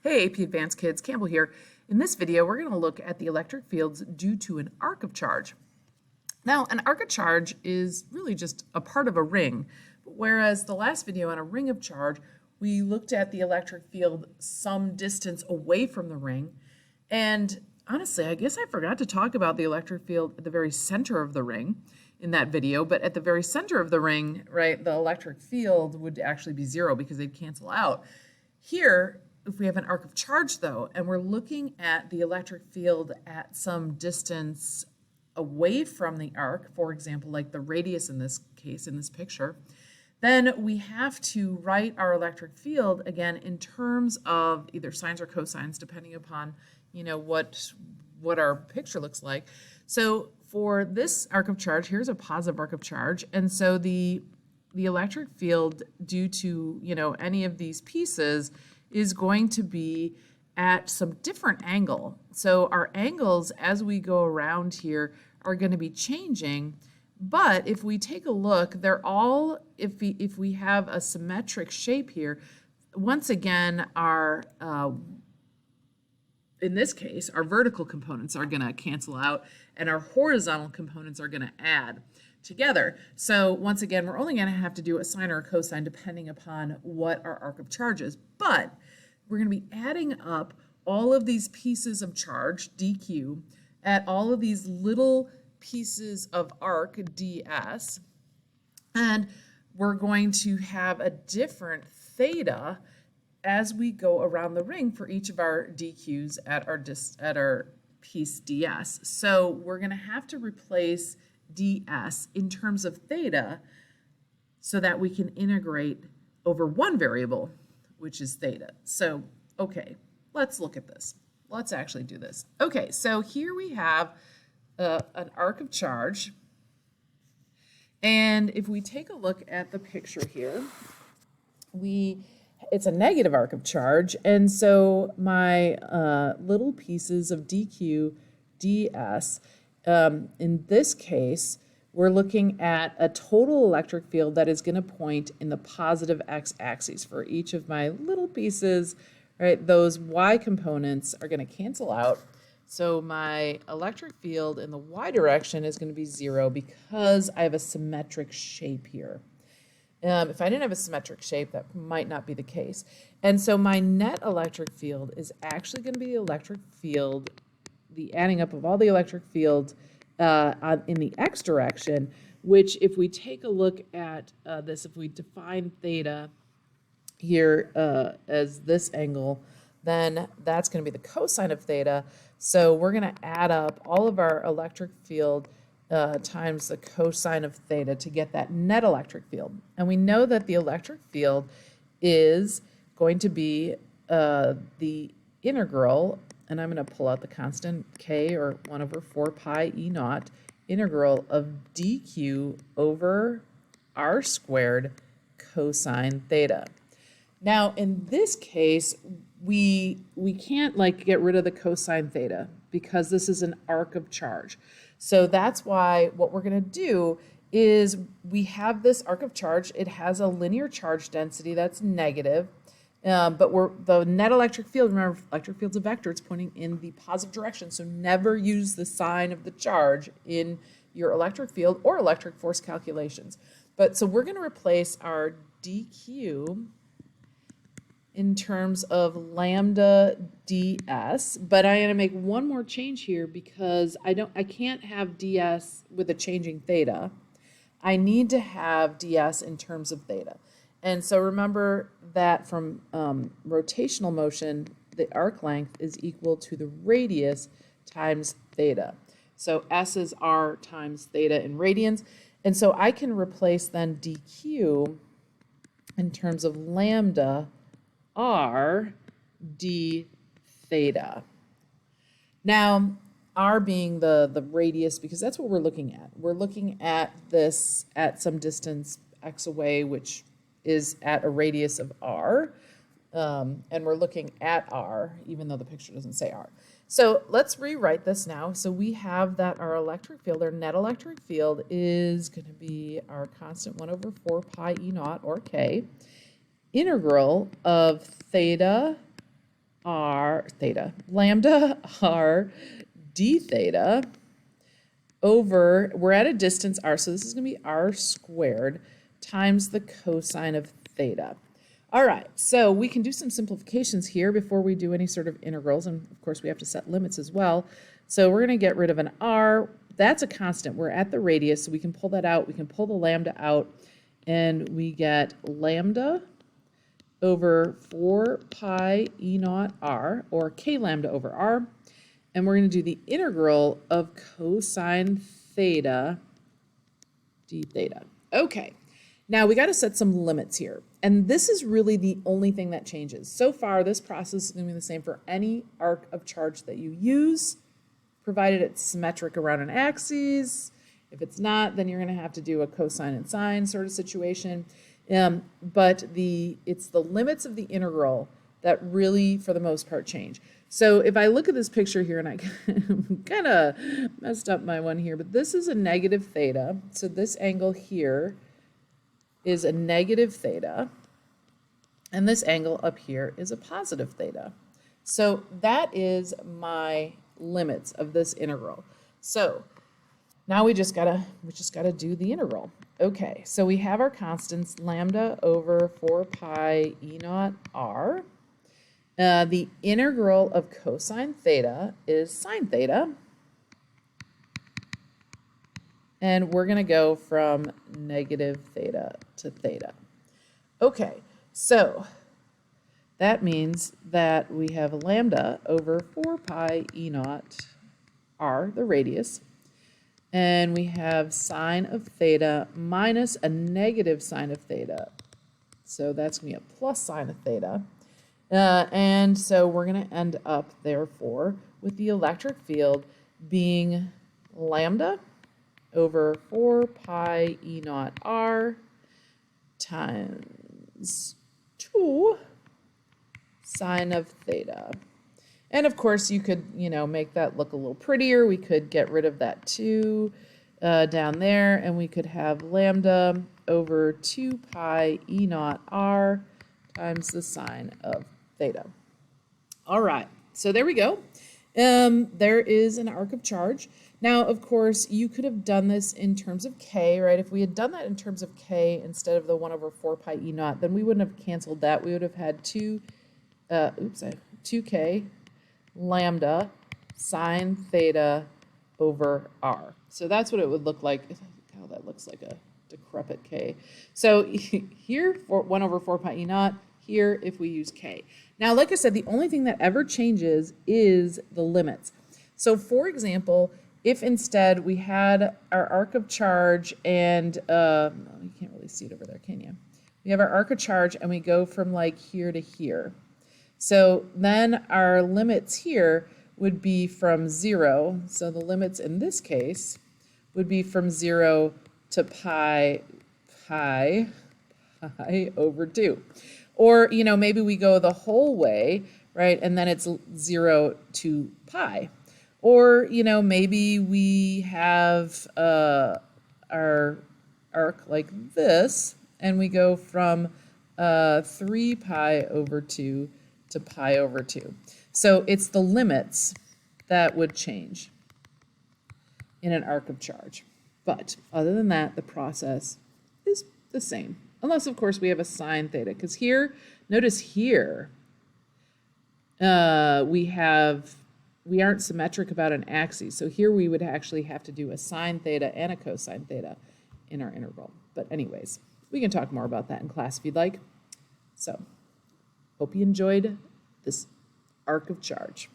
Hey, AP Advanced kids, Campbell here. In this video, we're going to look at the electric fields due to an arc of charge. Now, an arc of charge is really just a part of a ring, whereas the last video on a ring of charge, we looked at the electric field some distance away from the ring. And honestly, I guess I forgot to talk about the electric field at the very center of the ring in that video, but at the very center of the ring, right, the electric field would actually be zero because they'd cancel out. Here, if we have an arc of charge though, and we're looking at the electric field at some distance away from the arc, for example, like the radius in this case, in this picture, then we have to write our electric field again in terms of either sines or cosines, depending upon, what our picture looks like. So for this arc of charge, here's a positive arc of charge, and so the electric field due to, any of these pieces is going to be at some different angle. So our angles as we go around here are going to be changing, but if we take a look, they're all, if we have a symmetric shape here, once again, our in this case, our vertical components are going to cancel out and our horizontal components are going to add together. So once again, we're only going to have to do a sine or a cosine depending upon what our arc of charge is. But we're going to be adding up all of these pieces of charge, dq, at all of these little pieces of arc, ds, and we're going to have a different theta as we go around the ring for each of our dq's at our piece ds. So we're going to have to replace ds in terms of theta so that we can integrate over one variable, which is theta. So, okay, let's look at this. Let's actually do this. Okay, so here we have an arc of charge. And if we take a look at the picture here, it's a negative arc of charge. And so my little pieces of dq, ds, in this case, we're looking at a total electric field that is going to point in the positive x-axis for each of my little pieces, right? Those y components are going to cancel out. So my electric field in the y direction is going to be 0 because I have a symmetric shape here. If I didn't have a symmetric shape, that might not be the case. And so my net electric field is actually going to be the electric field, the adding up of all the electric fields in the x direction, which if we take a look at this, if we define theta here as this angle, then that's going to be the cosine of theta. So we're going to add up all of our electric field times the cosine of theta to get that net electric field. And we know that the electric field is going to be the integral, and I'm going to pull out the constant k, or 1 over 4 pi e naught, integral of dq over r squared cosine theta. Now, in this case, we can't get rid of the cosine theta because this is an arc of charge. So that's why what we're going to do is we have this arc of charge. It has a linear charge density that's negative. But the net electric field, remember, electric field's a vector, it's pointing in the positive direction, so never use the sign of the charge in your electric field or electric force calculations. But so we're going to replace our dq in terms of lambda ds, but I'm going to make one more change here because I can't have ds with a changing theta. I need to have ds in terms of theta. And so remember that from rotational motion, the arc length is equal to the radius times theta. So S is R times theta in radians. And so I can replace then dq in terms of lambda R d theta. Now, R being the radius, because that's what we're looking at. We're looking at this at some distance x away, which is at a radius of r, and we're looking at r, even though the picture doesn't say r. So let's rewrite this now. So we have that our electric field, our net electric field, is going to be our constant 1 over 4 pi e naught, or k, integral of theta lambda r d theta over, we're at a distance r, so this is going to be r squared times the cosine of theta. All right, so we can do some simplifications here before we do any sort of integrals, and of course we have to set limits as well. So we're going to get rid of an r. That's a constant. We're at the radius, so we can pull that out. We can pull the lambda out, and we get lambda over 4 pi e naught r, or k lambda over r. And we're going to do the integral of cosine theta d theta. Okay, now we got to set some limits here. And this is really the only thing that changes. So far, this process is going to be the same for any arc of charge that you use, provided it's symmetric around an axis. If it's not, then you're going to have to do a cosine and sine sort of situation. But it's the limits of the integral that really, for the most part, change. So if I look at this picture here, and I kind of messed up my one here, but this is a negative theta. So this angle here is a negative theta, and this angle up here is a positive theta. So that is my limits of this integral. So now we just gotta do the integral. Okay, so we have our constants, lambda over 4 pi e naught r. The integral of cosine theta is sine theta. And we're going to go from negative theta to theta. Okay, so that means that we have lambda over 4 pi e naught r, the radius, and we have sine of theta minus a negative sine of theta. So that's going to be a plus sine of theta. And so we're going to end up, therefore, with the electric field being lambda over 4 pi e naught r times 2 sine of theta. And of course, you could, make that look a little prettier. We could get rid of that 2 down there, and we could have lambda over 2 pi e naught r times the sine of theta. All right, so there we go. There is an arc of charge. Now, of course, you could have done this in terms of k, right? If we had done that in terms of k instead of the 1 over 4 pi e naught, then we wouldn't have canceled that. We would have had 2k lambda sine theta over r. So that's what it would look like. Oh, that looks like a decrepit k. So here, 1 over 4 pi e naught, here if we use k. Now, like I said, the only thing that ever changes is the limits. So for example, if instead we had our arc of charge and, you can't really see it over there, can you? We have our arc of charge and we go from like here to here. So then our limits here would be from 0. So the limits in this case would be from 0 to pi over 2. Or, maybe we go the whole way, right? And then it's 0 to pi. Or, maybe we have our arc like this, and we go from 3 pi over 2 to pi over 2. So it's the limits that would change in an arc of charge. But other than that, the process is the same. Unless, of course, we have a sine theta. Because here, notice here, we aren't symmetric about an axis. So here we would actually have to do a sine theta and a cosine theta in our integral. But anyways, we can talk more about that in class if you'd like. So, hope you enjoyed this arc of charge.